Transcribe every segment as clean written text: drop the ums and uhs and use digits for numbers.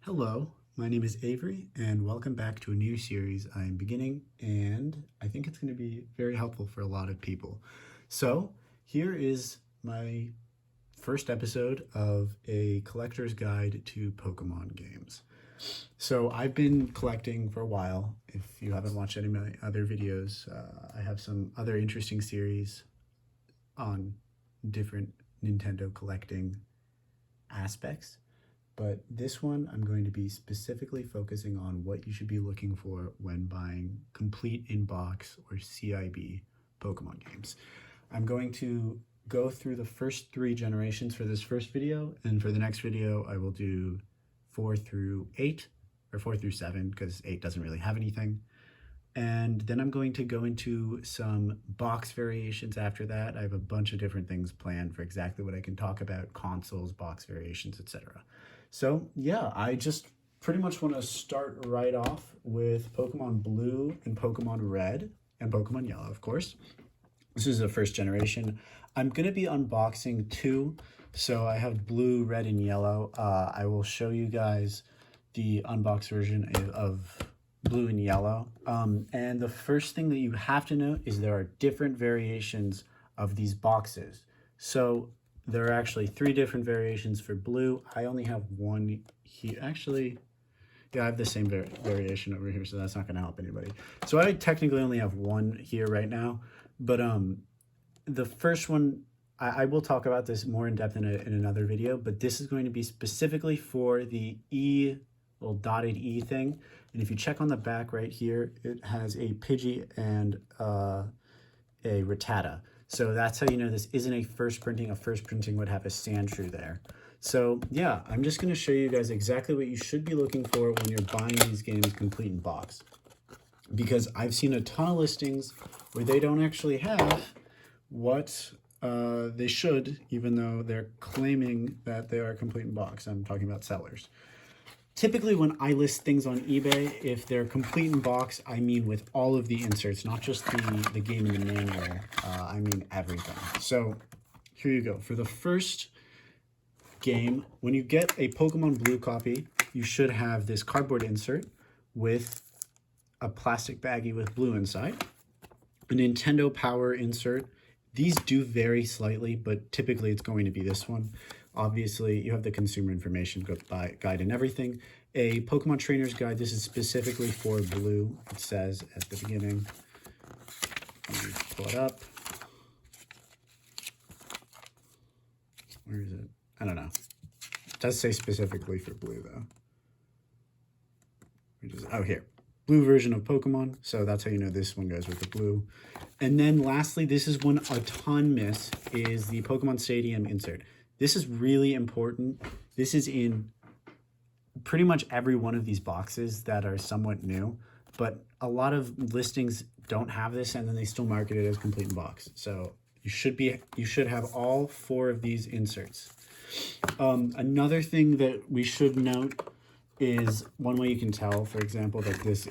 Hello, my name is Avery, and welcome back to a new series I'm beginning, and I think it's going to be very helpful for a lot of people. So, here is my first episode of a collector's guide to Pokemon games. So, I've been collecting for a while. If you haven't watched any of my other videos, I have some other interesting series on different Nintendo collecting aspects. But this one, I'm going to be specifically focusing on what you should be looking for when buying complete in-box or CIB Pokemon games. I'm going to go through the first 3 generations for this first video, and for the next video, I will do 4 through 8, or 4 through 7, because 8 doesn't really have anything. And then I'm going to go into some box variations after that. I have a bunch of different things planned for exactly what I can talk about, consoles, box variations, etc. So yeah, I just pretty much want to start right off with Pokemon Blue and Pokemon Red and Pokemon Yellow, of course. This is the first generation. I'm going to be unboxing 2. So I have Blue, Red, and Yellow. I will show you guys the unboxed version of Blue and Yellow. And the first thing that you have to note is there are different variations of these boxes. So there are actually 3 different variations for Blue. I only have one here. Actually, yeah, I have the same variation over here, so that's not going to help anybody. So I technically only have one here right now. But the first one, I will talk about this more in depth in another video, but this is going to be specifically for the little dotted E thing. And if you check on the back right here, it has a Pidgey and a Rattata. So that's how you know this isn't a first printing. A first printing would have a Sandshrew there. So yeah, I'm just going to show you guys exactly what you should be looking for when you're buying these games complete in box. Because I've seen a ton of listings where they don't actually have what they should, even though they're claiming that they are complete in box. I'm talking about sellers. Typically, when I list things on eBay, if they're complete in box, I mean with all of the inserts, not just the game and the manual. I mean everything. So here you go. For the first game, when you get a Pokemon Blue copy, you should have this cardboard insert with a plastic baggie with blue inside, a Nintendo Power insert. These do vary slightly, but typically it's going to be this one. Obviously, you have the consumer information guide and everything. A Pokemon Trainer's Guide. This is specifically for Blue. It says at the beginning. Let me pull it up. Where is it? I don't know. It does say specifically for Blue, though. Oh, here. Blue version of Pokemon. So that's how you know this one goes with the blue. And then lastly, this is one a ton miss, is the Pokemon Stadium insert. This is really important. This is in pretty much every one of these boxes that are somewhat new, but a lot of listings don't have this, and then they still market it as complete in box. So you should have all 4 of these inserts. Another thing that we should note is one way you can tell, for example, that this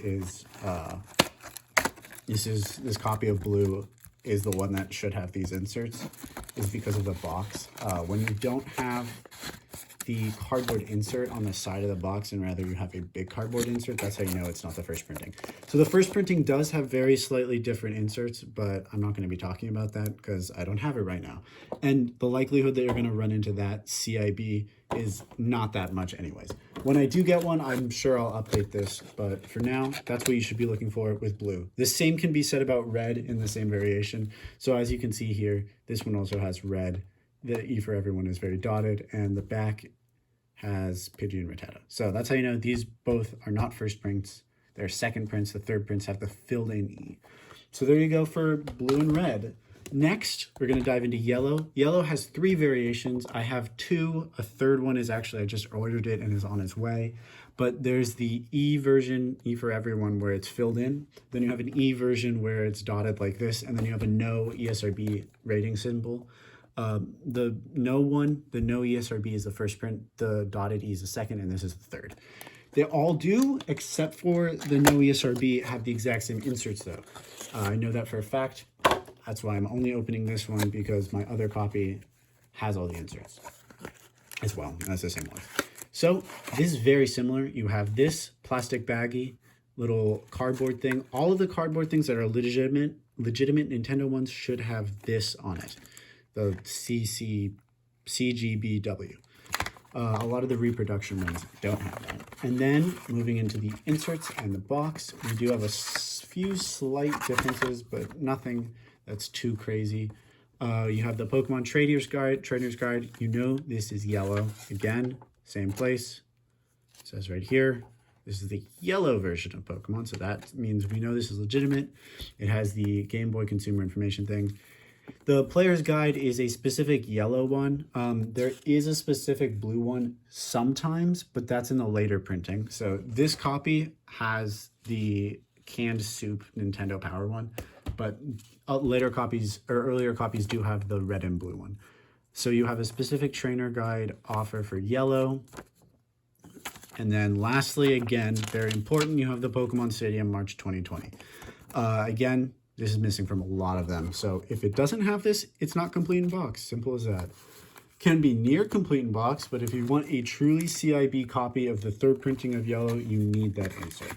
copy of Blue is the one that should have these inserts, is because of the box. When you don't have the cardboard insert on the side of the box and rather you have a big cardboard insert, that's how you know it's not the first printing. So the first printing does have very slightly different inserts, but I'm not going to be talking about that because I don't have it right now. And the likelihood that you're going to run into that CIB is not that much anyways. When I do get one, I'm sure I'll update this, but for now, that's what you should be looking for with Blue. The same can be said about Red in the same variation. So as you can see here, this one also has Red. The E for everyone is very dotted, and the back has Pidgey and Rattata. So that's how you know these both are not first prints. They're second prints. The third prints have the filled in E. So there you go for Blue and Red. Next, we're going to dive into Yellow. Yellow has 3 variations. I have 2. A third one is actually, I just ordered it and is on its way. But there's the E version, E for everyone, where it's filled in. Then you have an E version where it's dotted like this. And then you have a no ESRB rating symbol. The no ESRB is the first print, the dotted E is the second, and this is the third. They all do, except for the no ESRB, have the exact same inserts though. I know that for a fact. That's why I'm only opening this one, because my other copy has all the inserts as well. That's the same one. So this is very similar. You have this plastic baggie, little cardboard thing. All of the cardboard things that are legitimate Nintendo ones should have this on it, the CGBW. A lot of the reproduction ones don't have that. And then moving into the inserts and the box, we do have a few slight differences, but nothing that's too crazy. You have the Pokemon Trader's Guide. You know this is yellow. Again, same place. It says right here, this is the yellow version of Pokemon, so that means we know this is legitimate. It has the Game Boy Consumer Information thing. The player's guide is a specific yellow one. There is a specific blue one sometimes, but that's in the later printing. So this copy has the canned soup Nintendo Power one, but later copies or earlier copies do have the red and blue one. So you have a specific trainer guide offer for yellow. And then lastly, again, very important, you have the Pokemon Stadium March 2020. Again, this is missing from a lot of them. So if it doesn't have this, it's not complete in box. Simple as that. Can be near complete in box, but if you want a truly CIB copy of the third printing of yellow, you need that insert.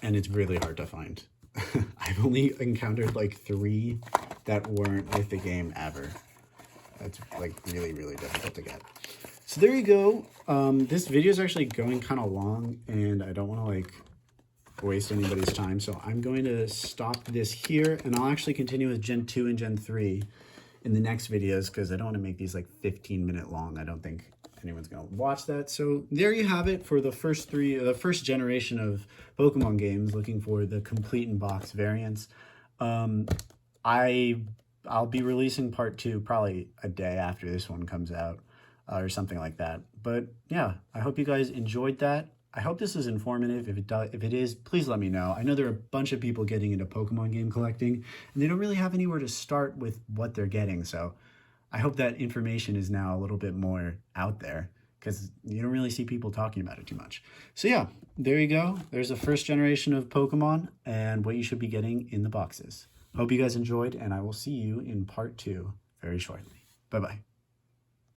And it's really hard to find. I've only encountered like 3 that weren't with the game ever. That's like really, really difficult to get. So there you go. This video is actually going kind of long and I don't want to like waste anybody's time. So I'm going to stop this here and I'll actually continue with Gen 2 and Gen 3 in the next videos because I don't want to make these like 15-minute long. I don't think anyone's going to watch that. So there you have it for the first generation of Pokemon games looking for the complete in box variants. I'll be releasing part 2 probably a day after this one comes out or something like that. But yeah, I hope you guys enjoyed that. I hope this is informative. If it is, please let me know. I know there are a bunch of people getting into Pokemon game collecting, and they don't really have anywhere to start with what they're getting. So I hope that information is now a little bit more out there because you don't really see people talking about it too much. So yeah, there you go. There's the first generation of Pokemon and what you should be getting in the boxes. Hope you guys enjoyed, and I will see you in part 2 very shortly. Bye-bye.